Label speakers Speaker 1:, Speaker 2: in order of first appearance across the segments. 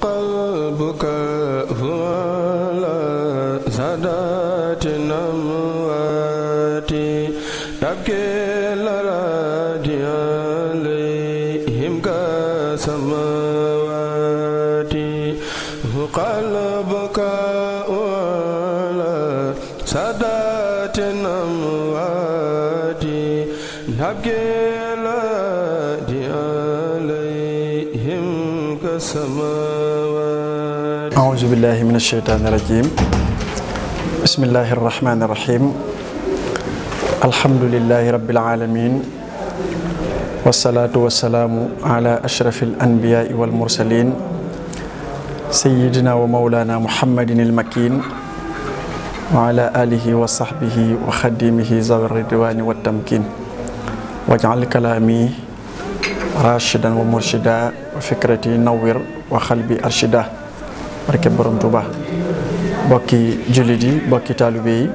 Speaker 1: وقلبك هو سادات الأموات تبكي الأراضي عليهم كالسماوات وقلبك هو سادات الأموات تبكي الأراضي عليهم كالسماوات.
Speaker 2: أعوذ بالله من الشيطان الرجيم. بسم الله الرحمن الرحيم. الحمد لله رب العالمين والصلاة والسلام على أشرف الأنبياء والمرسلين سيدنا ومولانا محمد المكين وعلى آله وصحبه وخديمه ذوي الرضوان والتمكين واجعل كلامي راشدا ومرشدا وفكرتي نوّر وقلبي أرشدا barke borom Tuuba bokki jullit yi bokki taalibe yi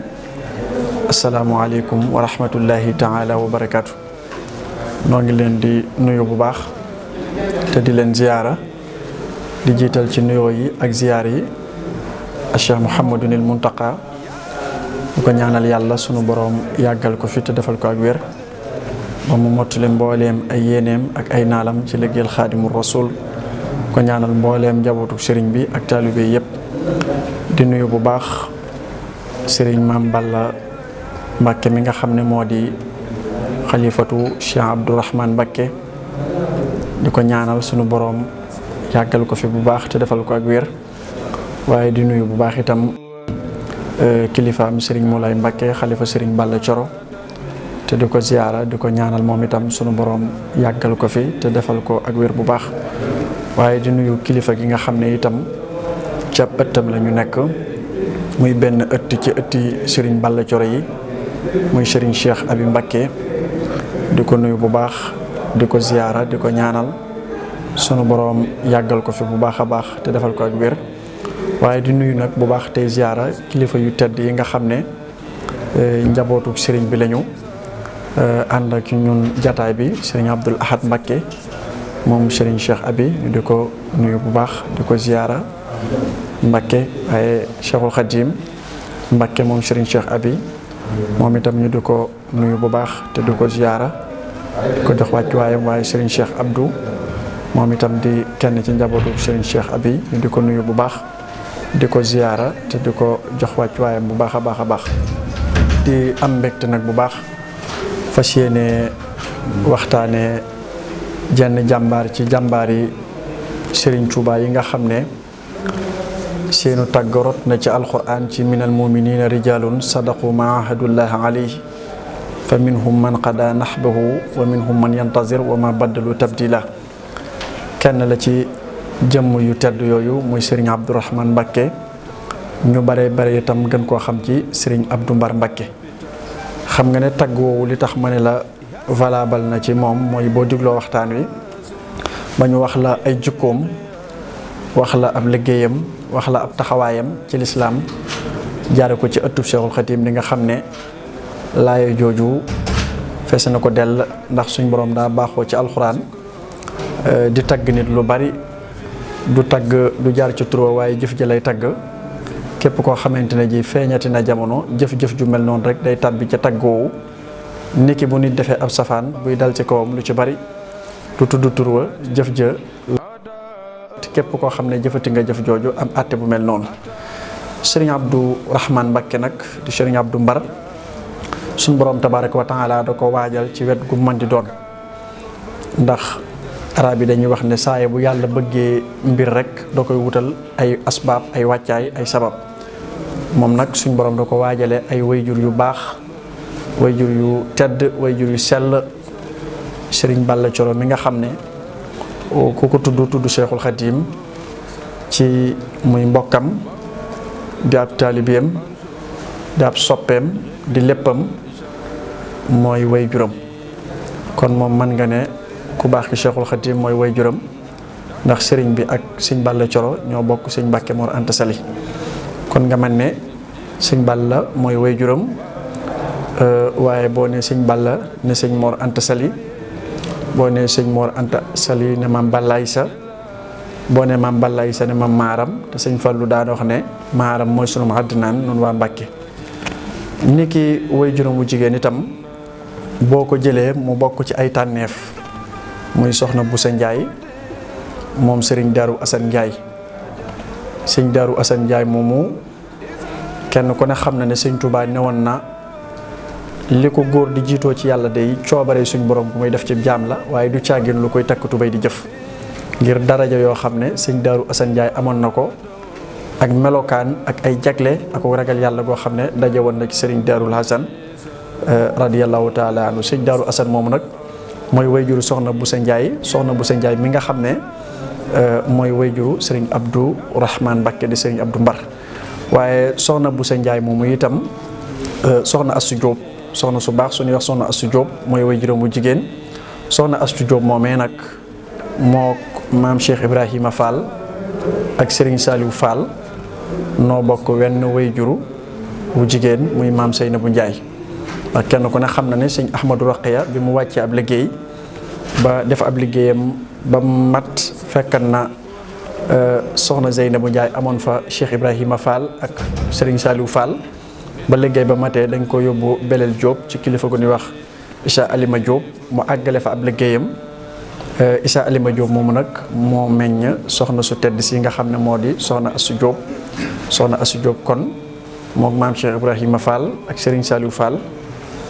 Speaker 2: asalaamualeykum wa rahmatullahi taala wa barakaatu. noo ngi leen di nuyu bu baax te di leen ziyaara di jiital ci nuyoo yi ak ziyaar yi Cheikh Mouhamadunil Muntaqa bu ko ñaanal yàlla sunu borom yàggal ko fi te defal ko ak wér ba mu mottali mbooleem ay yéeneem ak ay naalam ci liggéeyal Xaadimu Rasuul ko ñaanal mbooleem njabootu sëriñ bi ak taalibe yëpp di nuyu bu baax sëriñ Maam Balla Mbàkke mi nga xam ne moo di xalifatu Cheikh Abdourahmane Mbàkke di ko ñaanal sunu boroom yàggal ko fi bu baax te defal ko ak wér waaye di nuyu bu baax itam kilifaam sëriñ Moulay Mbàkke xalifa sëriñ Balla Coro te di ko ziyaara di ko ñaanal moom itam sunu boroom yàggal ko fi te defal ko ak wér bu baax waaye di nuyu kilifa gi nga xam ne itam ca ëttam la ñu nekk muy benn ëtt ci ëtti Serigne Balla Coro yi muy Serigne Cheikh Abi Mbacké di ko nuyu bu baax di ko ziyaara di ko ñaanal sunu boroom yàggal ko fi bu baax a baax te defal ko ak wér waaye di nuyu nag bu baax tey ziyaara kilifa yu tedd yi nga xam ne njabootu Serigne bi lañu ànd ak ñun jataay bi Serigne Abdoul Ahad Mbacké moom Serigne Cheikh Abi ñu di ko nuyu bu baax di ko ziyaara Mbacké waaye Cheikhul Khadim Mbacké moom Serigne Cheikh Abi moom itam ñu di ko nuyu bu baax te di ko ziyaara di ko jox wàccuwaayam waaye Serigne Cheikh Abdou moom itam di kenn ci njabootu Serigne Cheikh Abi ñu di ko nuyu bu baax di ko ziyaara te di ko jox wàccuwaayam bu baax a baax a baax di am mbégte nag bu baax fas yéene waxtaane jenn jàmbaar ci jàmbaar yi Serigne Touba yi nga xam ne seenu tàgg rot na ci alquran ci minal muminina rijalun sadaqu ma ahadullahi alayhi fa minhum man qada nahbahu wa minhum man yantazir wa ma baddalu tabdila kenn la ci jëmm yu tedd yooyu muy Serigne Abdourahmane Mbacké ñu bare bare itam gën koo xam ci Serigne Abdou Mbar Mbacké xam nga ne tàgg woowu li tax ma ne la valable na ci moom mooy boo digloo waxtaan wi ba ñu wax la ay jukkoom wax la ab liggéeyam wax la ab taxawaayam ci lislaam jaare ko ci ëttub Cheikhul Khadim li nga xam ne laaya jooju fees na ko dell ndax suñ borom daa baaxoo ci alxuraan di tagg nit lu bari du tagg du jaar ci turo waaye jëf ji lay tagg képp koo xamante ne ji feeñati na jamono jëf-jëf ju mel noonu rek day tàbbi ca tagg woowu niki bu nit defee ab safaan buy dal ci kawam lu ci bari du tudd tur wa jëf ja képp koo xam ne jëfati nga jëf jooju am àtte bu mel noonu Serigne Abdourahmane Mbacké nag di Serigne Abdou Mbar suñ borom tabaraka wa taala da ko waajal ci wet gu mën di doon ndax arab yi dañuy wax ne saaye bu yàlla bëggee mbir rek da koy wutal ay asbaab ay wàccaay ay sabab moom nag suñ borom da ko waajale ay wayjur yu baax wayjur yu tedd wayjur yu sell Serigne Balla Coro mi nga xam ne ku ko tudd Cheikhul Khadim ci muy mbokkam di ab taalibeem di ab soppeem di léppam mooy wayjuram kon moom mën nga ne ku baax ki Cheikhul Khadim mooy wayjuram ndax Serigne bi ak Serigne Balla Coro ñoo bokk Serigne Mbacké Mor Anta Sali kon nga mën ne Serigne Balla mooy wayjuram waaye boo ne Serigne Balla ne Serigne Mor Anta Sali boo nee sëñ Mor Anta Sali ne maam Balla Issa boo ne maam Balla Issa ne maam Maaram te sëñ Fallu daan wax ne Maaram mooy sunu àddinaan noonu waa Mbàkke ni ki way juróom wu jigéen itam boo ko jëlee mu bokk ci ay tànneef muy soxna Busa Njaay moom sëriñ Daaru Asan Njaay sëñ Daaru Asan Njaay moomu kenn ku ne xam na ne sëñ Tuubaa newoon na li ko góor di jiitoo ci yàlla day coobare suñ borom bu muy def ci jaam la waaye du caagin lu koy takk tubéy di jëf ngir daraja yoo xam ne sëñ Daaru Asan Njaay amoon na ko ak melokaan ak ay jagle ak ragal yàlla goo xam ne daje woon na ci sëriñ Daarul Hasan radiyallahu taala anhu sëñ Daaru Asan moomu nag mooy wayjuru soxna Busa Njaay mi nga xam ne mooy wayjuru sëriñ Abdou Rahman Mbakke di sëriñ Abdou Mbar waaye soxna Busa Njaay moomu itam soxna Astu Jóob soxna su baax suñuy wax soxna Astu Jóob mooy wayjuram bu jigéen soxna Astu Jóob moomee nag moo maam Cheikh Ibrahima Fall ak sëriñ Saliou Fall noo bokk wenn wayjuru bu jigéen muy maam Seynabu Njaay ndax kenn ku ne xam na ne sëñ Ahmadou Raqiya bi mu wàccee ab liggéey ba def ab liggéeyam ba mat fekkan na soxna Zeynabu Njaay amoon fa Cheikh Ibrahima Fall ak Serigne Saliou Fall ba liggéey ba matee dañ ko yóbbu Belel Diop ci kilifa gu ñuy wax Issa Alima Diop mu àggale fa ab liggéeyam Issa Alima Diop moomu nag moo meññ soxna su tedd si nga xam ne moo di soxna Assu Diop soxna Assu Diop kon mook maam Cheikh Ibrahima Fall ak Serigne Saliou Fall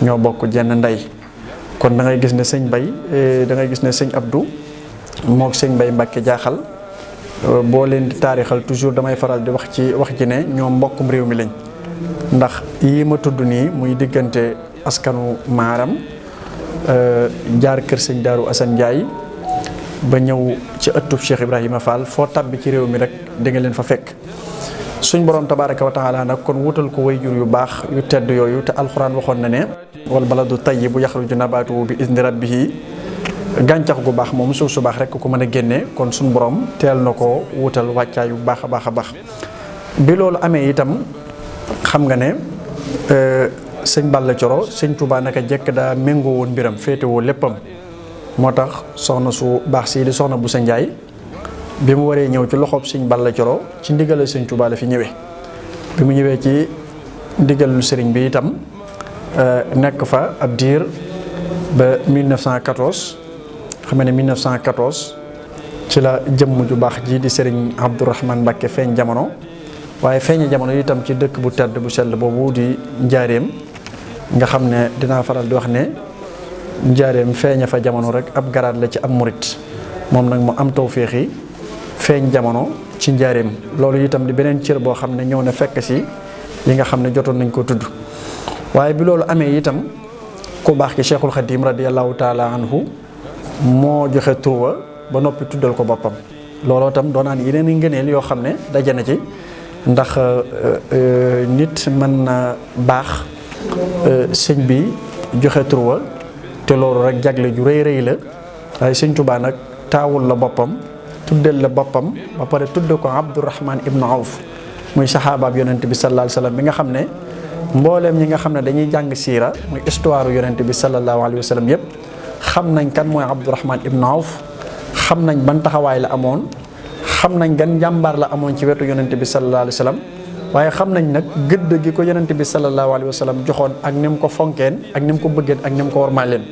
Speaker 2: ñoo bokk jenn ndey kon da ngay gis ne sëñ Bay da ngay gis ne sëñ Abdou mook sëñ Bay Mbàkke jaaxal boo leen di taarixal toujours damay faral di wax ji ne ñoom mbokkum réew mi lañ ndax yi ma tudd nii muy diggante askanu Maaram jaar kër sëñ Daaru Asan Njaay ba ñëw ci ëttub Cheikh Ibrahima Fall foo tabbi ci réew mi rek di nga leen fa fekk suñ borom tabaaraka wa taala nag kon wutal ko wayjur yu baax yu tedd yooyu te alxuraan waxoon na ne wal baladu tayyibu yaxruju nabaatuhu bi izni rabbihi gàncax gu baax moom suuf su baax rek ko mën a génne kon suñ borom teel na ko wutal wàccaay yu baax a baax a baax bi loolu amee itam xam nga ne sëñ Balla Coro sëñ Tuubaa naka jekk daa méngoo woon mbiram féetewoo léppam moo tax soxna su baax sii di soxna Busa Njaay bi mu waree ñëw ci loxoob sëñ Balla Coro ci ndigalal sëñ Tuubaa la fi ñëwee bi mu ñëwee ci ndigalul sëriñ bi itam nekk fa ab diir ba 1914 xam ne 1914 ci la jëmm ju baax ji di sëriñ Abdourahman Mbakke feeñ jamono waaye feeñe jamono itam ci dëkk bu tedd bu sell boobu di njaareem nga xam ne dinaa faral di wax ne njaareem feeñe fa jamono rek ab garaat la ci am murit moom nag mu am tawféex yi feeñ jamono ci njaareem loolu itam di beneen cër boo xam ne ñëw na fekk si yi nga xam ne jotoon nañ ko tudd waaye bi loolu amee itam ku baax ki Cheikhul Khadim radiyallahu taala anhu moo joxe turwa ba noppi tuddal ko boppam looloo itam doonaan yeneen i ngëneel yoo xam ne daje na ci ndax nit mën na baax sëñ bi joxe turwa te loolu rek jagle ju rëy rëy la waaye sëñ Tuubaa nag taawul la boppam tuddal la boppam ba pare tudd ko Abdourahman ibnu Awf muy saxaabaab yonent bi sallallahu alayhi wa sallam bi nga xam ne mbooleem ñi nga xam ne dañuy jàng siira muy histoire yonent bi sallallahu alayhi wa sallam yëpp xam nañ kan mooy Abdourahman ibnu Awf xam nañ ban taxawaay la amoon xam nañ gan njàmbaar la amoon ci wetu yonent bi sallallahu alayhi wa sallam waaye xam nañ nag gëdd gi ko yonent bi sallallahu alayhi wa sallam joxoon ak ni mu ko fonkeen ak ni mu ko bëggeen ak ni mu ko warmaa leen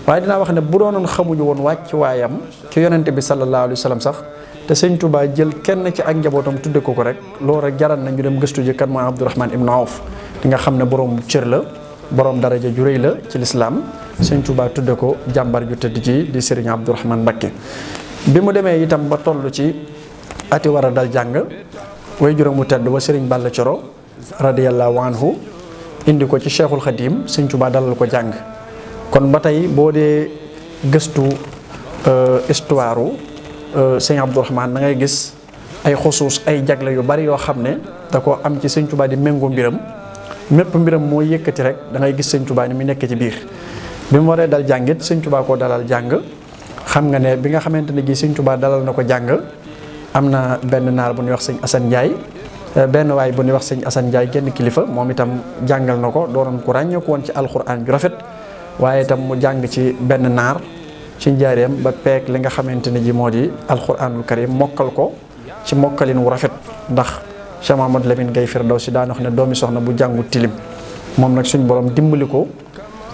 Speaker 2: waaye dinaa wax ne bu doonoon xamuñu woon wàcc waayam ci yonent bi sallallahu alayhi wa sallam sax te sëñ Touba jël kenn ci ak njabootam tudde ko rek loolu rek jaral na ñu dem gëstu ji kan mooy Abdourahman ibnu Awf ki nga xam ne borom cër la borom daraja ju rëy la ci lislaam sëñ Touba tudde ko jàmbar ju tëdd ji di Serigne Abdourahman Mbakke bi mu demee itam ba toll ci ati war a dal jàng way juróom mu tedd ba Serigne Balla Coro radiyallahu anhu indi ko ci Cheikhul Khadim sëñ Touba dalal ko jàng kon ba tey boo dee gëstu histoire sëñ Abdourahman da ngay gis ay xusuus ay jagle yu bari yoo xam ne da ko am ci sëñ Touba di méngoo mbiram mépp mbiram moo yëkkati rek da ngay gis sëñ Touba ni mu nekk ci biir bi mu waree dal jàngit sëñ Touba koo dalal jàng xam nga ne bi nga xamante ne gi sëñ Touba dalal na ko jàng am na benn naar bu ñuy wax sëñ Assane Ndiaye benn waay bu ñuy wax sëñ Assane Ndiaye genn kilifa moom itam jàngal na ko doonoon ku ràññeeku woon ci alxuraan ju rafet waaye itam mu jàng ci benn naar ci njaareem ba peeg li nga xamante ne ji moo di alquranul karim mokkal ko ci mokkalin wu rafet. ndax Cheikh Mamadou Lamine Gaye Firdawsi daan wax ne doomi soxna bu jàngu tilim moom nag suñ borom dimbali ko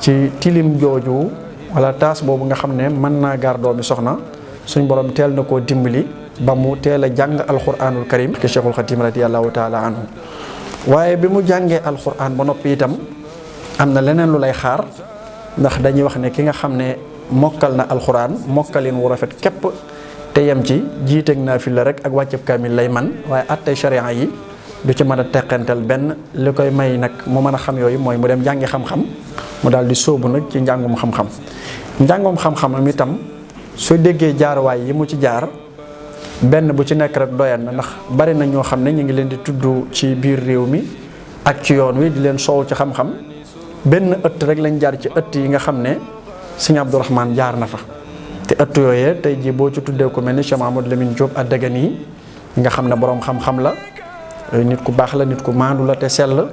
Speaker 2: ci tilim jooju wala taas boobu nga xam ne mën naa gaar doomi soxna suñ borom teel na koo dimbali ba mu teel a jàng alquranul karim ke Cheikhul Khatim radiyallahu taala anhu. waaye bi mu jàngee alquran ba noppi itam am na leneen lu lay xaar ndax dañuy wax ne ki nga xam ne mokkal na alquran mokkalin wu rafet képp te yem ci jiiteeg naa fi la rek ak wàcceb kaamil lay man waaye attey sharia yi du ci mën a teqantal benn li koy may nag mu mën a xam yooyu mooy mu dem jàngi xam-xam mu daal di sóobu nag ci njàngum xam-xam. njàngum xam-xamam itam soo déggee jaarwaay yi mu ci jaar benn bu ci nekk rek doyan na ndax bari na ñoo xam ne ñu ngi leen di tudd ci biir réew mi ak ci yoon wi di leen soow ci xam-xam benn ëtt rek lañ jaar ci ëtt yi nga xam ne Sëñ Abdourahmane jaar na fa. te ëtt yooyee tey jii boo ci tuddee ko mel ni Cheikh Mahamadou Lamine Diop Ad-Dagani nga xam ne boroom xam-xam la nit ku baax la nit ku maandu la te sell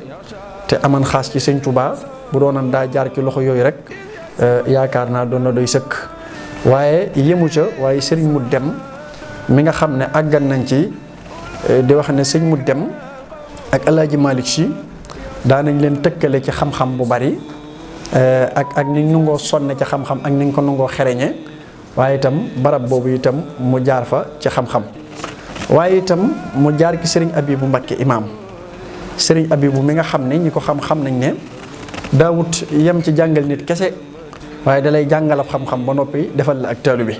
Speaker 2: te aman xaas ci Sëñ Tuubaa bu doonan daa jaar ci loxo yooyu rek yaakaar naa doon na doy sëkk. waaye yemu ca waaye sëriñ mu dem mi nga xam ne àggan nañ ci di wax ne sëñ mu dem ak El Hadj Malick Sy daanañ leen tëkkale ci xam-xam bu bari ak ni ñu nangoo sonne ci xam-xam ak ni ñu ko nangoo xereñe waaye itam barab boobu itam mu jaar fa ci xam-xam. waaye itam mu jaar ci sëriñ Abibu Mbakke imaam sëriñ Abibu mi nga xam ne ñi ko xam-xam nañ ne daawut yem ci jàngal nit kese waaye dalay jàngalab xam-xam ba noppi defal la ak taalu bi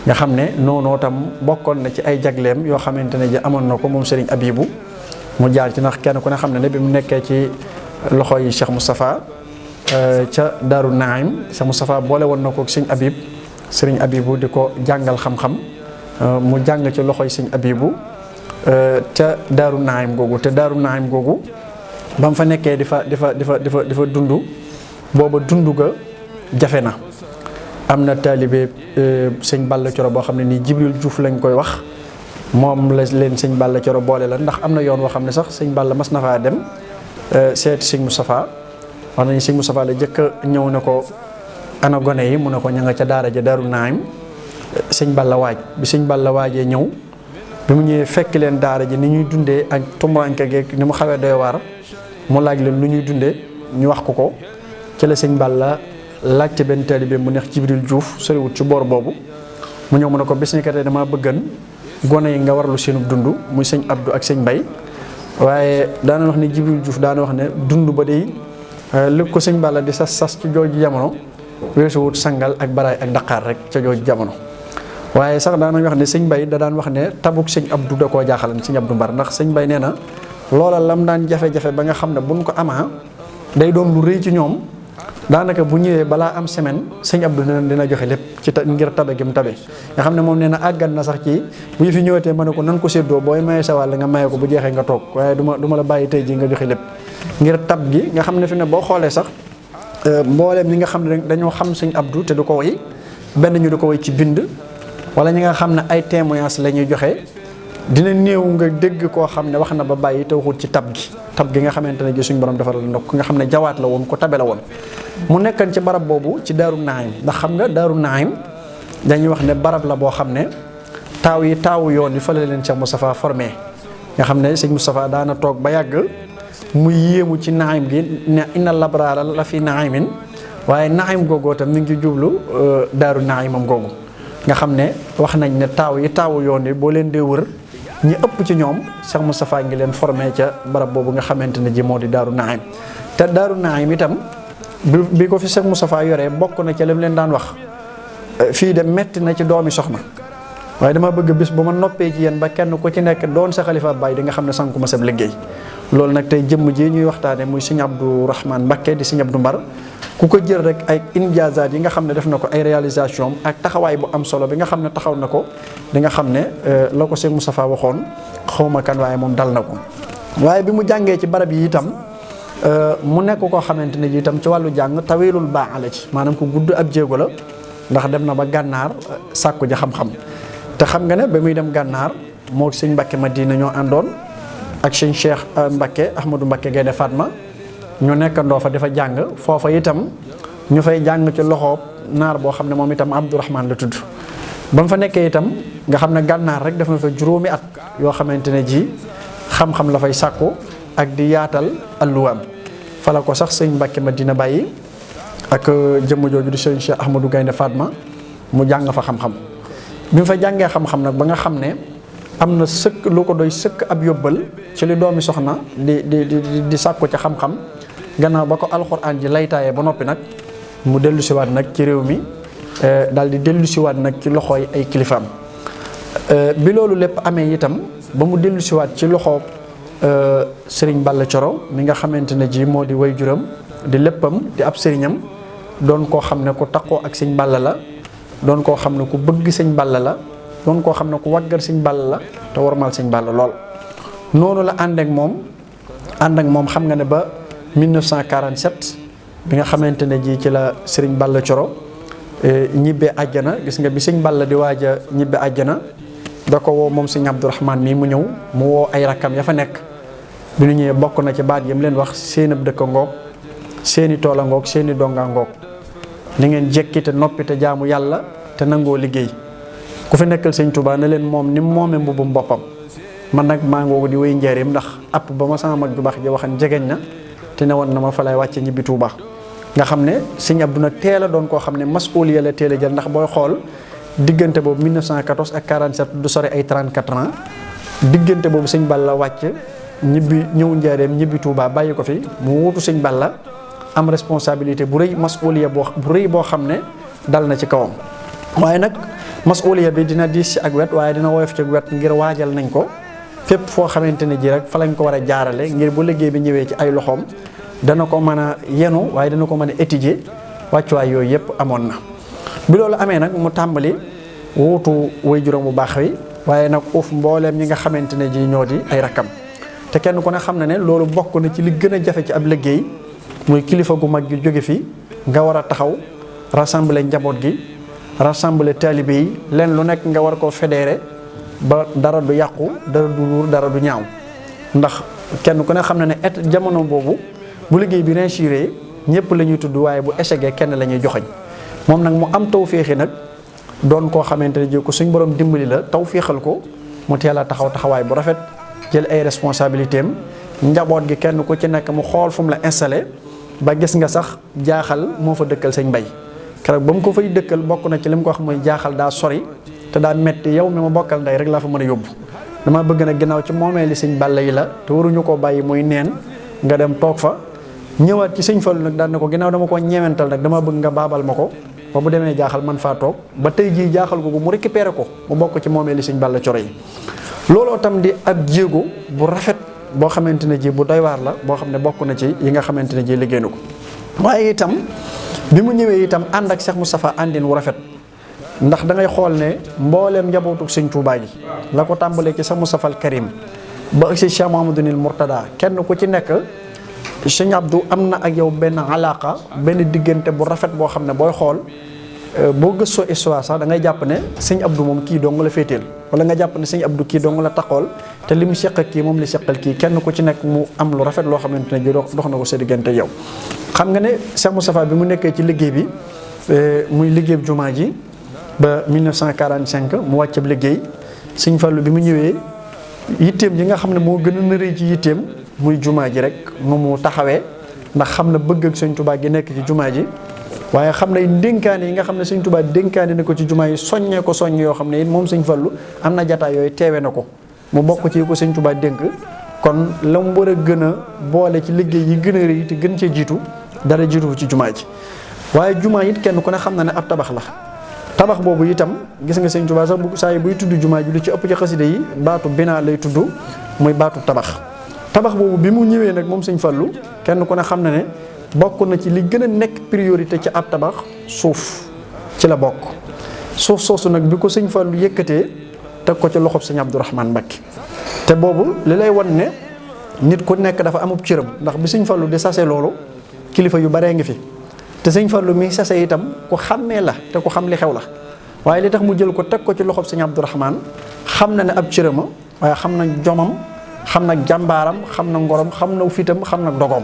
Speaker 2: nga xam ne noonu tam bokkoon na ci ay jagleem yoo xamante ne ji amoon na ko moom sëriñ Abibu mu jaar ci ndax kenn ku ne xam ne bi mu nekkee ci loxo yi Cheikh Moustapha ca Daaru Naim Cheikh Moustapha boole woon na ko sëñ Abib sëriñ Abibu di ko jàngal xam-xam mu jàng ci loxoy sëñ Abibu ca Daaru Naim googu te Daaru Naim googu ba mu fa nekkee di fa dund booba dund ga jafe na. am na taalibe sëñ Balla Coro boo xam ne nii Jibril Diouf lañ koy wax moom la leen sëñ Balla Coro boole la ndax am na yoon woo xam ne sax sëñ Balla mas na faa dem seeti sëñ Moustapha wax nañu sëñ Moustapha la jëkk a ñëw ne ko ana gone yi mu ne ko ña nga ca daara ja Daaru Naim sëñ Balla waaj bi sëñ Balla waajee ñëw bi mu ñëwee fekk leen daara ji ni ñuy dundee ak tumuranke geeg ni mu xawee doy waar mu laaj leen lu ñuy dundee ñu wax ko ci la sëñ Balla laajte benn taalibe mu neex Jibril Diouf soriwut ci boor boobu mu ñëw mu ne ko bis ni kat dama bëggan gone yi nga warlu seenu dund muy sëñ Abdou ak sëñ Mbay waaye daana wax ne Jibril Diouf daana wax ne dund ba day li ko sëñ Balla di sas ci jooju jamono weesu wut sangal ak baraay ak daqaar rek ca jooju jamono. waaye sax daanañ wax ne sëñ Mbay da daan wax ne tabuk sëñ Abdou da koo jaaxalan sëñ Abdou Mbar ndax sëñ Mbay nee na loola lam daan jafe-jafe ba nga xam ne buñ ko amaa day doon lu rëy ci ñoom daanaka bu ñëwee balaa am semaine sëñ Abdou dina joxe lépp ci ngir tabe gi mu tabe nga xam ne moom nee na àggan na sax ci bu ñu fi ñëwatee ma ne ko nan ko séddoo booy maye sa wàll nga maye ko bu jeexee nga toog waaye du ma la bàyyi tey ji nga joxe lépp ngir tab gi nga xam ne fi ne boo xoolee sax mbooleem ñi nga xam ne dañoo xam sëñ Abdou te du ko woy benn ñu du ko woy ci bind wala ñi nga xam ne ay témoignage la ñuy joxe dina néew nga dégg koo xam ne wax na ba bàyyi te waxul ci tab gi nga xamante ne ji suñ borom defal la ndokk nga xam ne jawaat la woon ko tabe la woon mu nekkan ci barab boobu ci Daaru Naim ndax xam nga Daaru Naim dañuy wax ne barab la boo xam ne taawu yoon yi fa la leen Cheikh Moustapha formé nga xam ne sëñ Moustapha daana toog ba yàgg muy yéemu ci Naim gi ne inna labraara la fi Naimin waaye Naim googoo tam mi ngi jublu Daaru Naimam googu nga xam ne wax nañ ne taawu yoon yi boo leen dee wër ñi ëpp ci ñoom Cheikh Moustapha ngi leen formé ca barab boobu nga xamante ne ji moo di Daaru Naim te Daaru Naim itam bi ko fi Cheikh Moustapha yoree bokk na ca lim leen daan wax fii de metti na ci doomi soxna waaye dama bëgg bis bu ma noppee ci yéen ba kenn ku ci nekk doon sa xalifa baay di nga xam ne sanku ma sab liggéey loolu nag tey jëmm ji ñuy waxtaane muy sëñ Abdourahmane Mbacké di sëñ Abdou Mbar ku ko jël rek ay injaazaat yi nga xam ne def na ko ay réalisation ak taxawaay bu am solo bi nga xam ne taxaw na ko di nga xam ne la ko Cheikh Moustapha waxoon xawma kan waaye moom dal na ko waaye bi mu jàngee ci barab yi itam mu nekk koo xamante ne ji itam ci wàllu jàng tawilul baax la ci maanaam ku gudd ab jéego la ndax dem na ba gànnaar sàkku ja xam-xam te xam nga ne ba muy dem gànnaar moo sëñ Mbacké Madina ñoo àndoon ak sëñ Cheikh Mbacké Ahmadou Mbacké Gaynde Fatma ñu nekkandoo fa dafa jàng foofa itam ñu fay jàng ci loxoob naar boo xam ne moom itam Abdourahman la tudd. ba mu fa nekkee itam nga xam ne gànnaar rek def na fa juróomi at yoo xamante ne ji xam-xam la fay sàkku ak di yaatal alluwaam. fa la ko sax sëñ Mbàkke Madina bàyyi ak jëmm jooju di sëñ Cheikh Ahmadou Gaynde Fatma mu jàng fa xam-xam. bi mu fa jàngee xam-xam nag ba nga xam ne am na sëkk lu ko doy sëkk ab yóbbal ci li doomi soxna di sàkku ca xam-xam gannaaw ba ko alxuraan ji laytaayee ba noppi nag mu dellu siwaat nag ci réew mi daal di dellu siwaat nag ci loxooy ay kilifaam. bi loolu lépp amee itam ba mu dellu siwaat ci loxoo sëriñ Balla Coro mi nga xamante ne ji moo di waajuram di léppam di ab sëriñam doon koo xam ne ku taqoo ak sëñ Balla la doon koo xam ne ku bëgg sëñ Balla la doon koo xam ne ku waggar sëñ Balla la te warmal sëñ Balla lool. noonu la ànd ak moom xam nga ne ba 1947 bi nga xamante ne ji ci la sëriñ Balla Coro ñibbee àjjana. gis nga bi sëñ Balla di waaj a ñibbe àjjana da ko woo moom sëñ Abdourahman mii mu ñëw mu woo ay rakkam ya fa nekk. bi ñu ñëwee bokk na ci baat yam leen wax seen ab dëkk ngoog seeni tool a ngoog seeni donga ngoog ni ngeen jekki te noppi te jaamu yàlla te nangoo liggéey ku fi nekkal sëñ Touba ne leen moom ni moomee mbubum boppam. man nag maa ngoogu di wéy njëriñ ndax app ba ma sama mag ju baax ji waxan jegeñ na te ne woon na ma fa lay wàcce ñibbi Touba. nga xam ne sëñ Abdou nag teel a doon koo xam ne masuuliya la teel a jël ndax booy xool diggante boobu 1914 ak 47 du sore ay 34 ans diggante boobu sëñ Balla wàcc ñibbi ñëw njaareem ñibbi Touba bàyyi ko fi mu wutu sëñ Balla am responsabilité bu rëy masuuliya bu rëy boo xam ne dal na ci kawam. waaye nag masuuliya bi dina diis ci ak wet waaye dina woyof ci wet ngir waajal nañ ko fépp foo xamante ne ji rek fa lañ ko war a jaarale ngir bu liggéey bi ñëwee ci ay loxoom dana ko mën a yenu waaye dana ko mën a étudier wàccuwaay yooyu yëpp amoon na. bi loolu amee nag mu tàmbali wuutu waajuram bu baax wi waaye nag uuf mbooleem ñi nga xamante ne ji ñoo di ay rakkam te kenn ku ne xam na ne loolu bokk na ci li gën a jafe ci ab liggéey muy kilifa gu mag gi jóge fi nga war a taxaw rassembler njaboot gi rassembler taalibe yi leen lu nekk nga war koo fédéré ba dara du yàqu dara du luur dara du ñaaw. ndax kenn ku ne xam na ne jamono boobu bu liggéey bi réussir ñëpp la ñuy tudd waaye bu échecgee kenn la ñuy joxoñ moom nag mu am tawféexi nag doon koo xamante ne ji ko suñ borom dimbali la tawféexal ko mu teel a taxawaay bu rafet jël ay responsabilité am njaboot gi kenn ku ci nekk mu xool fu mu la installé ba gis nga sax jaaxal moo fa dëkkal sëñ Mbay keroog ba mu ko fay dëkkal bokk na ci li mu ko wax mooy jaaxal daa sori te daa metti yow mi ma bokkal ndey rek laa fa mën a yóbbu dama bëgg nag ginnaaw ci moomee li sëñ Balla yi la te waruñu koo bàyyi muy neen nga dem toog fa ñëwaat ci sëñ Fallu nag daan ne ko ginnaaw dama ko ñeewental nag dama bëgg nga baabal ma ko ba bu demee jaaxal man faa toog ba tey jii jaaxal ko mu récupéré ko mu bokk ci moomee li sëñ Balla Coro yi. looloo tam di ab jéego bu rafet boo xamante ne ji bu doy waar la boo xam ne bokk na ci yi nga xamante ne ji liggéey na ko waaye itam bi mu ñëwee itam ànd ak Cheikh Moustapha àndin wu rafet ndax da ngay xool ne mbooleem njabootu sëñ Touba gi la ko tàmbalee ci Cheikh Moustapha al Karim ba ak si Cheikh Mouhamadoul Mourtada kenn ku ci nekk sëñ Abdou am na ak yow benn alaaka benn diggante bu rafet boo xam ne booy xool boo gëstoo histoire sax da ngay jàpp ne sëñ Abdou moom kii dong la féeteel wala nga jàpp ne sëñ Abdou kii dong la taxool te li mu seq ak kii moom li seqal kii kenn ku ci nekk mu am lu rafet loo xamante ne ji dox na ko sa diggante yow. xam nga ne Cheikh Moustapha bi mu nekkee ci liggéey bi muy liggéey jumaa ji ba 1945 mu wàccab liggéey sëñ Fallu bi mu ñëwee yitteem yi nga xam ne moo gën a nëree ci yitteem muy jumaa ji rek nu mu taxawee ndax xam na bëgg ak sëñ Touba gi nekk ci jumaa ji. waaye xam ne dénkaane yi nga xam ne sëñ Touba dénkaane na ko ci jumaa yi soññee ko soññ yoo xam ne it moom sëñ Fallu am na jataay yooyu teewe na ko mu bokk ci ko sëñ Touba dénk kon la mu war a gën a boole ci liggéey yi gën a rëy te gën cee jiitu dara jiitu ci jumaa ji. waaye jumaa it kenn ku ne xam na ne ab tabax la tabax boobu itam gis nga sëñ Touba sax bu saa yi buy tudd jumaa ji lu ci ëpp ci xasida yi baatu binaa lay tudd muy baatu tabax boobu bi mu ñëwee nag moom sëñ Fallu kenn ku ne xam na ne bokk na ci li gën a nekk priorité ci ab tabax suuf ci la bokk suuf soosu nag bi ko sëñ Fallu yëkkatee teg ko ci loxob sëñ Abdourahman Mbacké te boobu li lay wan ne nit ku nekk dafa amub cëram ndax bi sëñ Fallu di sase loolu kilifa yu baree ngi fi te sëñ Fallu mi sase itam ku xàmmee la te ku xam li xew la waaye li tax mu jël ko teg ko ci loxob sëñ Abdourahman xam na ne ab cërama waaye xam na jomam xam na jàmbaaram xam na ngorom xam na fitam xam na dogoom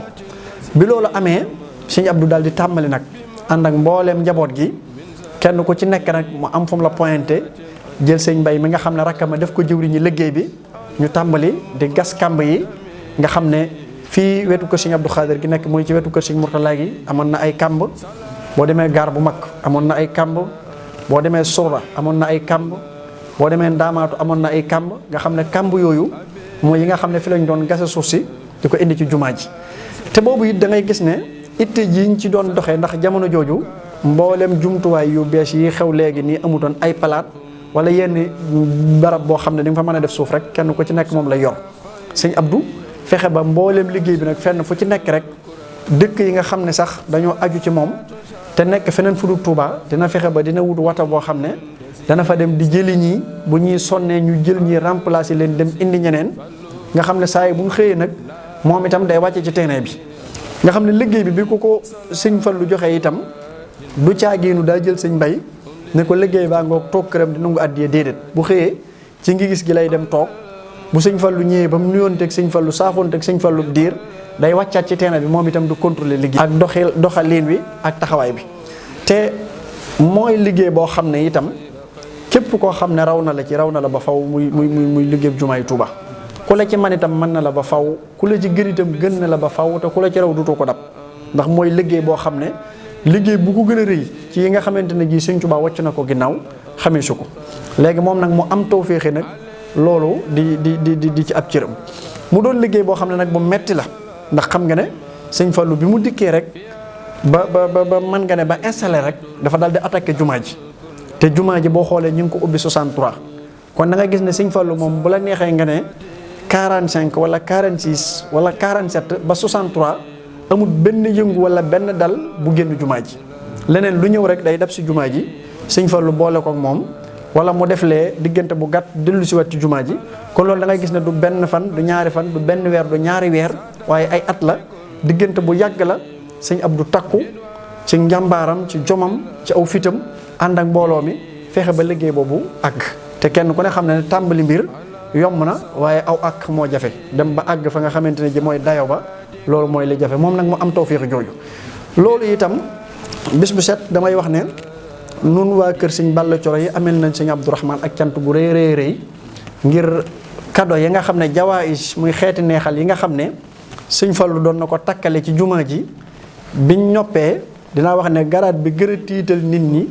Speaker 2: bi loolu amee sëñ Abdou daal di tàmbali nag ànd ak mbooleem njaboot gi kenn ku ci nekk nag mu am fu mu la pointé jël sëñ Mbay mi nga xam ne rakkama def ko jëwriñu liggéey bi ñu tàmbali di gas kàmb yi nga xam ne fii wetu kër sëñ Abdou Khadir gi nekk muy ci wetu kër sëñ Mourtala gi amoon na ay kàmb boo demee gaar bu mag amoon na ay kàmb boo demee Soura amoon na ay kàmb boo demee Ndaamaatu amoon na ay kàmb nga xam ne kàmb yooyu mooy yi nga xam ne fi lañ doon gase suuf si di ko indi ci jumaa ji te boobu it da ngay gis ne itte ji ñu ci doon doxee ndax jamono jooju mboolem jumtuwaay yu bees yi xew léegi nii amutoon ay palaat wala yenn barab boo xam ne di nga fa mën a def suuf rek kenn ku ci nekk moom lay yor sëñ Abdou fexe ba mboolem liggéey bi nag fenn fu ci nekk rek dëkk yi nga xam ne sax dañoo aju ci moom te nekk feneen fu dul Touba dina fexe ba dina wut wata boo xam ne dana fa dem di jëli ñii bu ñuy sonnee ñu jël ñi remplacer leen dem indi ñeneen nga xam ne saa yi bu ñu xëyee nag moom itam day wàcce ci terrain bi nga xam ne liggéey bi ko sëñ Fallu joxee itam du caageenu daa jël sëñ Mbay ne ko liggéey baa ngoog toog këram di nangu àddiyee déedéet bu xëyee ci ngi gis gi lay dem toog bu sëñ Fallu ñëwee ba mu nuyoonteeg sëñ Fallu saafoonteeg sëñ Fallu diir day wàccaat ci terrain bi moom itam du contrôler liggéey ak doxalin wi ak taxawaay bi te mooy liggéey boo xam ne itam képp koo xam ne raw na la ba faw muy liggéey jumaay Tuuba ku la ci man itam mën na la ba faw ku la ci gën itam gën na la ba faw te ku la ci raw dutoo ko dab ndax mooy liggéey boo xam ne liggéey bu ko gën a rëy ci yi nga xamante ne ji sëñ Tuuba wàcc na ko ginnaaw xamee su ko léegi moom nag mu am tawféexe nag loolu di ci ab cëram mu doon liggéey boo xam ne nag bu metti la ndax xam nga ne sëñ Fallu bi mu dikkee rek ba mën nga ne ba installé rek dafa daal di attaqué jumaa ji te jumaa ji boo xoolee ñu ngi ko ubbi 63 kon da nga gis ne sëñ Fallu moom bu la neexee nga ne 45 wala 46 wala 47 ba 63 amul benn yëngu wala benn dal bu génn jumaa ji leneen lu ñëw rek day dab si jumaa ji sëñ Fallu boole ko ak moom wala mu def lee diggante bu gàtt dellu si wat ci jumaa ji kon loolu da ngay gis ne du benn fan du ñaari fan du benn weer du ñaari weer waaye ay at la diggante bu yàgg la sëñ Abdou takku ci njàmbaaram ci jomam ci aw fitam ànd ak mbooloo mi fexe ba liggéey boobu àgg te kenn ku ne xam ne tàmbali mbir yomb na waaye aw ak moo jafe dem ba àgg fa nga xamante ne ji mooy dayo ba loolu mooy li jafe moom nag mu am tawfiix jooju loolu itam bis bu set damay wax ne nun waa kër sëñ Balla Coro yi amel nañ sëñ Abdourahmane ak cant gu rëy rëy ngir kado yi nga xam ne jawaïs muy xeeti neexal yi nga xam ne sëñ Fallu doon na ko takkale ci jumaa ji biñ noppee dinaa wax ne garaat bi gën a tiital nit ñi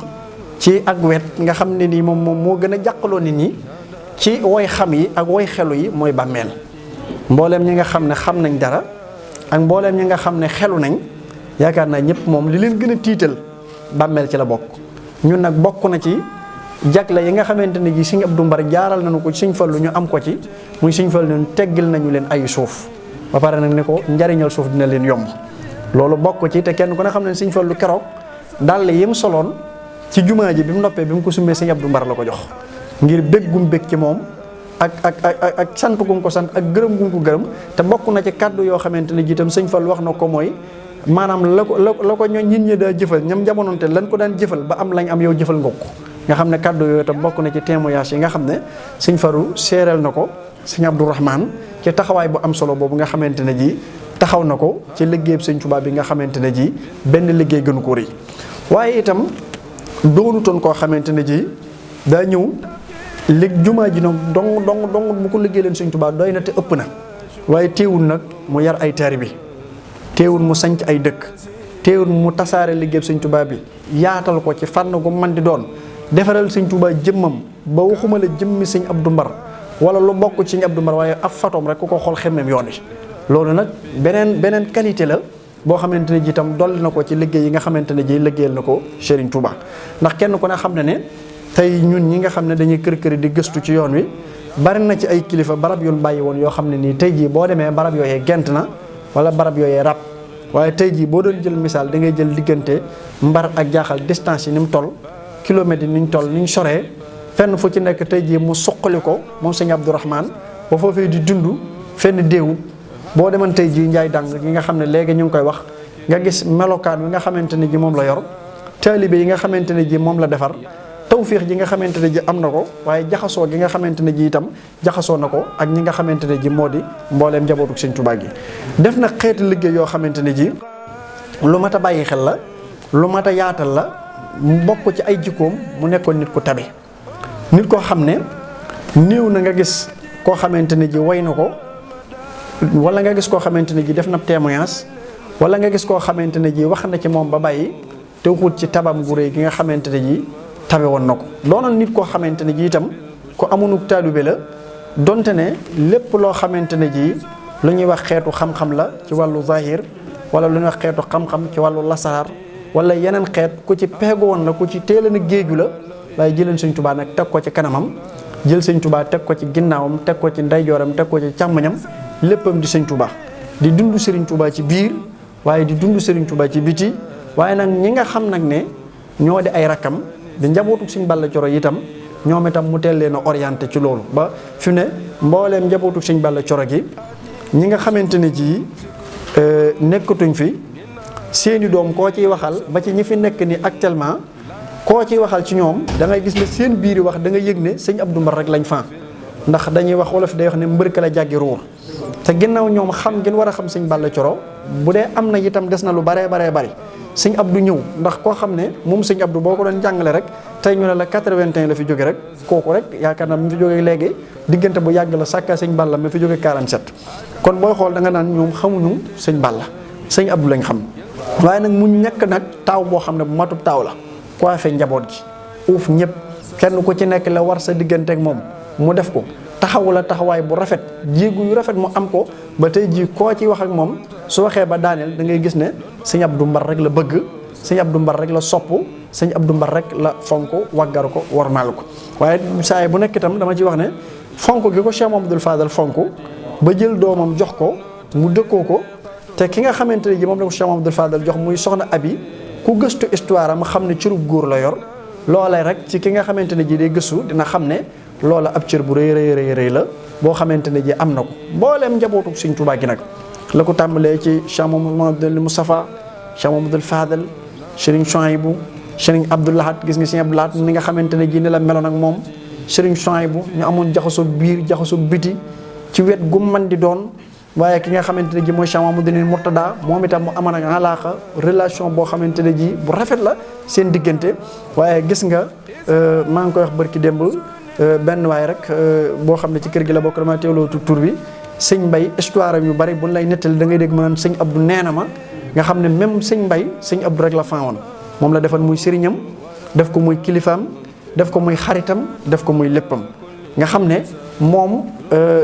Speaker 2: ci ak wet nga xam ne nii moom moo gën a jàqaloo nit ñi ci woy xam yi ak woy xelu yi mooy bàmmeel mbooleem ñi nga xam ne xam nañ dara ak mbooleem ñi nga xam ne xelu nañ yaakaar naa ñëpp moom li leen gën a tiital bàmmeel ci la bokk ñun nag bokk na ci jagle yi nga xamante ne ji sëñ Abdou Mbar jaaral nañu ko sëñ Fallu ñu am ko ci muy sëñ Fallu ne teggil nañu leen ay suuf ba pare nag ne ko njariñal suuf dina leen yomb loolu bokk ci te kenn ku ne xam ne sëñ Fallu keroog dàll yi mu soloon ci jumaa ji bi mu noppee bi mu ko summee sëñ Abdou Mbar la ko jox ngir bég gum bég ci moom ak sant gum ko sant ak gërëm gum ko gërëm te bokk na ci kàddu yoo xamante ne ji itam sëñ Fallu wax na ko mooy maanaam la ko ñoo nit ñi daa jëfal ñam jamonoonte lan ko daan jëfal ba am lañ am yow jëfal nga ko nga xam ne kàddu yooyu itam bokk na ci témoignage yi nga xam ne sëñ Fallu seereel na ko sëñ Abdourahmane ci taxawaay bu am solo boobu nga xamante ne ji taxaw na ko ci liggéeyub sëñ Tuubaa bi nga xamante ne ji benn liggéey gënu ko rëy waaye itam doonutoon koo xamante ne ji daa ñëw jumaa ji nag dong bu ko liggéey leen sëñ Tuubaa doy na te ëpp na waaye teewul nag mu yar ay taalibe teewul mu sanc ay dëkk teewul mu tasaare liggéeyub sëñ Tuubaa bi yaatal ko ci fànn gu man di doon defaral sëñ Tuubaa jëmmam ba waxuma la jëmmi sëñ Abdou Mbar wala lu bokk ci sëñ Abdou Mbar waaye ab fatoom rek ku ko xool xemmem yoon wi loolu nag beneen qualité la boo xamante ne ji itam dolli na ko ci liggéey yi nga xamante ne ji liggéeyal na ko Serigne Touba ndax kenn ku ne xam ne ne tey ñun ñi nga xam ne dañuy kër di gëstu ci yoon wi bari na ci ay kilifa barab yoon bàyyi woon yoo xam ne nii tey jii boo demee barab yooyee gent na wala barab yooyee rab waaye tey jii boo doon jël misaal da ngay jël diggante Mbar ak Jaaxal distance yi ni mu toll kilomètres yi ni ñu toll ni ñu soree fenn fu ci nekk tey jii mu suqali ko moom sëñ Abdourahmane ba foofee di dund fenn déewu boo demoon tey jii njaay dàng gi nga xam ne léegi ñu ngi koy wax nga gis melokaan wi nga xamante ne ji moom la yor taalibe yi nga xamante ne ji moom la defar tawfiix ji nga xamante ne ji am na ko waaye jaxasoo gi nga xamante ne ji itam jaxasoo na ko ak ñi nga xamante ne ji moo di mbooleem njabootu sëñ Tuubaa gi def na xeeti liggéey yoo xamante ne ji lu mat a bàyyi xel la lu mat a yaatal la mu bokk ci ay jikkoom mu nekkoon nit ku tabe nit koo xam ne néew na nga gis koo xamante ne ji way na ko wala nga gis koo xamante ne ji def na témoignage wala nga gis koo xamante ne ji wax na ci moom ba bàyyi te waxut ci tabam gu réy gi nga xamante ne ji tabe woon na ko doonoon nit koo xamante ne ji itam ku amunuk taalibe la donte ne lépp loo xamante ne ji lu ñuy wax xeetu xam-xam la ci wàllu zahir wala lu ñuy wax xeetu xam-xam ci wàllu lasaraar wala yeneen xeet ku ci peegu woon la ku ci teel a géeju la waaye jëleen Sëñ Tuubaa nag teg ko ci kanamam jël Sëñ Tuubaa teg ko ci ginnaawam teg ko ci ndeyjooram teg ko ci càmmoñam léppam di Sëñ Tuubaa di dund Sëriñ Tuubaa ci biir waaye di dund Sëriñ Tuubaa ci biti waaye nag ñi nga xam nag ne ñoo di ay rakkam di njabootu Sëñ Balla Coro itam ñoom itam mu teel leen a orienté ci loolu ba fi ne mbooleem njabootu Sëñ Balla Coro gi ñi nga xamante ne ji nekkatuñ fi seeni doom koo ciy waxal ba ci ñi fi nekk ni actuellement koo ciy waxal ci ñoom da ngay gis ne seen biiri wax da nga yëg ne Sëñ Abdou Mbar rek lañ fan ndax dañuy wax wolof day wax ne mbër ka la jàggi ruur te ginnaaw ñoom xam ngeen war a xam Sëñ Balla Coro bu dee am na itam des na lu baree bari Sëñ Abdou ñëw ndax koo xam ne moom Sëñ Abdou boo ko doon jàngale rek tey ñu ne la 81 la fi jóge rek kooku rek yaakaar naa mu fi jógee léegi diggante bu yàgg la sàkka Sëñ Balla ma fi jóge 47 kon booy xool da nga naan ñoom xamuñu Sëñ Balla Sëñ Abdou lañ xam waaye nag mu ñekk nag taaw boo xam ne bu matub taaw la coiffé njaboot gi uuf ñëpp kenn ku ci nekk la war sa diggante ak moom mu def ko taxawu la taxawaay bu rafet jéegu yu rafet mu am ko ba tey jii koo ci wax ak moom su waxee ba daaneel da ngay gis ne Sëñ Abdou Mbar rek la bëgg Sëñ Abdou Mbar rek la sopp Sëñ Abdou Mbar rek la fonk waggar ko warmaal ko waaye saa bu nekk itam dama ci wax ne fonk gi ko Cheikh Mamadou Fadal fonk ba jël doomam jox ko mu dëkkoo ko te ki nga xamante ne ji moom la ko Cheikh Mamadou Fadal jox muy soxna Abi ku gëstu histoire am xam ne cërub góor la yor loolee rek ci ki nga xamante ne ji day gëstu dina xam ne loola ab cër bu rëy la boo xamante ne ji am na ko mbooleem njabootu Sëñ Tuubaa gi nag la ko tàmbalee ci Cheikh Mamadou Moustapha Cheikh Mamadou Fadal Serigne Chouaïbou Serigne Abdou Lahad gis nga Serigne Abdou Lahad ni nga xamante ne ji ni la meloon ak moom Serigne Chouaïbou ñu amoon jaxasoo biir jaxasoo biti ci wet gu man di doon waaye ki nga xamante ne ji mooy Cheikh Mamadou Mourtada moom itam mu amoon ak alaaxa relation boo xamante ne ji bu rafet la seen diggante waaye gis nga maa ngi koy wax barki démb benn waay rek boo xam ne ci kër gi la bokk dama teewloo tur bi Sëñ Mbay histoire am yu bari buñ lay nettali da ngay dégg ma naan Sëñ Abdou nee na ma nga xam ne même Sëñ Mbay Sëñ Abdou rek la faawoon moom la defal muy sëriñam def ko muy kilifaam def ko muy xaritam def ko muy léppam nga xam ne moom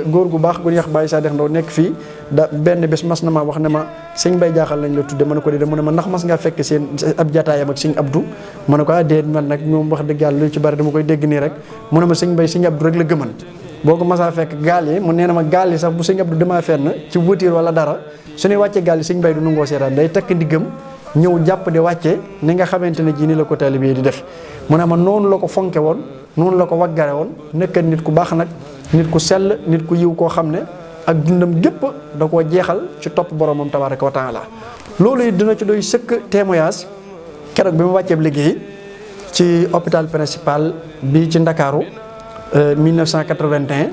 Speaker 2: góor gu baax gu ñuy wax Baye Sadex Ndaw nekk fii da benn bés mas na ma wax ne ma Sëñ Mbay jaaxal lañ la tudde ma ne ko de mu ne ma ndax mas ngaa fekk seen ab jataayam ak Sëñ Abdou ma ne ko déet man nag ñoom wax dëgg yàlla lu ci bari dama koy dégg nii rek mu ne ma Sëñ Mbay Sëñ Abdou rek la gëman boo ko masaa fekk gaal yi mu nee na ma gaal yi sax bu Sëñ Abdou demaa fenn ci voiture wala dara su ñuy wàccee gaal yi Sëñ Mbay du nangoo seetaan day takk ndiggam ñëw jàpp di wàcce ni nga xamante ne ji ni la ko taalibe yi di def mu ne ma noonu la ko fonke woon noonu la ko waggare woon nekk nit ku baax nag nit ku sell nit ku yiw koo xam ne ak dundam gépp da koo jeexal ci topp boromam tabaraka wa taala loolu it dina ci doy sëkk témoignage keroog bi mu wàcceeb liggéey ci hôpital principal bi ci Ndakaaru 1981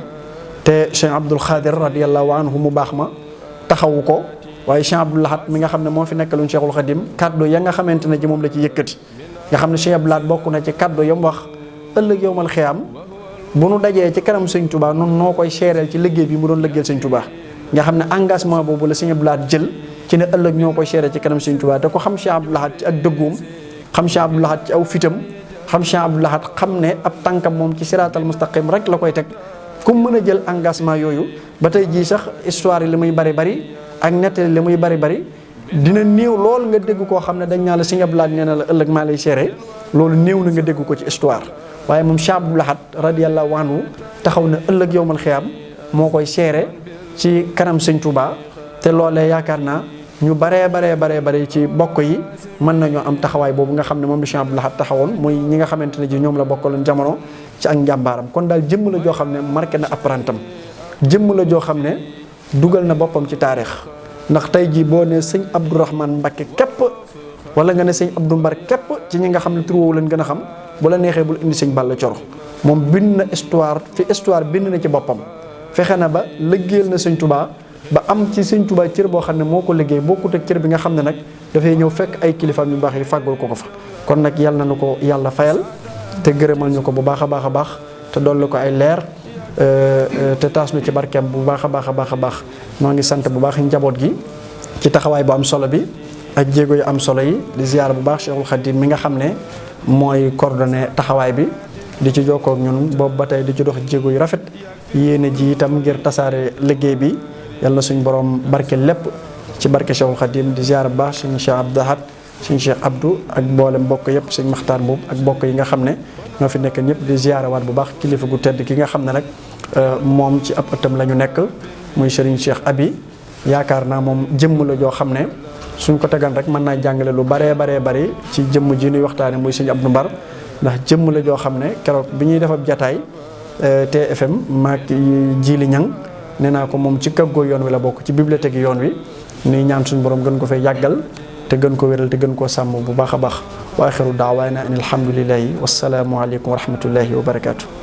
Speaker 2: te Cheikh Abdoul Khadir radiyallahu anhu mu baax ma taxawu ko waaye Cheikh Abdoul Lahad mi nga xam ne moo fi nekkaloon Cheikhul Khadim kaddu ya nga xamante ne ji moom la ci yëkkati nga xam ne Cheikh Abdoul Lahad bokk na ci kaddu yam wax ëllëg yowmal xiyaam bu nu dajee ci kanam Sëñ Touba noonu noo koy seereel ci liggéey bi mu doon liggéeyal Sëñ Touba nga xam ne engagement boobu la Cheikh Abdoul Lahad jël ci ne ëllëg ñoo koy seereel ci kanam Sëñ Touba te ko xam Cheikh Abdoul Lahad ci ak dëggoom xam Cheikh Abdoul Lahad ci aw fitam xam Cheikh Abdoul Lahad xam ne ab tànkam moom ci siraatal mustaqim rek la koy teg ku mën a jël engagement yooyu ba tey jii sax histoire yi li muy bari ak nettali li muy bari dina néew lool nga dégg koo xam ne dañ naa la Sëñ Abdoul Lahad nee na la ëllëg maa lay seere loolu néew na nga dégg ko ci histoire waaye moom Cheikh Abdoul Lahad radiyallahu anhu taxaw na ëllëg yowmal xiyaam moo koy seere ci kanam Sëñ Touba te loolee yaakaar naa ñu baree ci bokk yi mën nañoo am taxawaay boobu nga xam ne moom la Cheikh Abdoul Lahad taxawoon muy ñi nga xamante ne ji ñoom la bokkaloon jamono ci ak njàmbaaram kon daal jëmm la joo xam ne marqué na apprentam jëmm la joo xam ne dugal na boppam ci taarix ndax tey jii boo ne Sëñ Abdourahmane Mbacké képp wala nga ne Sëñ Abdou Mbar képp ci ñi nga xam ne tur woowu leen gën a xam bu la neexee bul indi Sëñ Balla Coro moom bind na histoire bind na ci boppam fexe na ba liggéeyal na Sëñ Touba ba am ci Sëñ Touba cër boo xam ne moo ko liggéey bokkut ak cër bi nga xam ne nag dafay ñëw fekk ay kilifaam yu baax yi fàggul ko fa kon nag yal na nu ko yàlla fayal te gërëmal ñu ko bu baax a baax a baax te dolli ko ay leer te taas nu ci barkeem bu baax a baax a baax a baax moo ngi sant bu baax njaboot gi ci taxawaay bu am solo bi ak jéego yu am solo yi di ziyaara bu baax Cheikhul Khadim mi nga xam ne mooy coordonné taxawaay bi di ci jokkoo ak ñun boobu ba tey di ci dox jéego yu rafet yéene ji itam ngir tasaare liggéey bi yàlla na suñu borom barke lépp ci barke Cheikhul Khadim di ziyaara bu baax suñu Cheikh Abdou Ahad suñu Cheikh Abdou ak mboolem mbokk yëpp suñu Maxtaar boobu ak mbokk yi nga xam ne ñoo fi nekk ñëpp di ziyaara waat bu baax kilifa gu tedd ki nga xam ne nag moom ci ab ëttam la ñu nekk muy Serigne Cheikh Abi yaakaar naa moom jëmm la joo xam ne suñ ko tegan rek mën naa jàngale lu baree bari ci jëmm ji ñuy waxtaane muy Serigne Abdou Mbar ndax jëmm la joo xam ne keroog bi ñuy def ab jataay TFM maag Jili Ñang nee naa ko moom ci kàggoo yoon wi la bokk ci bibliothèque yoon wi nuy ñaan suñu borom gën ko fay yàggal te gën ko wéral te gën koo sàmm bu baax a baax wa axiru daawaana an alhamdulillahi wasalaamu aleykum wa rahmatullahi wa barakaatu.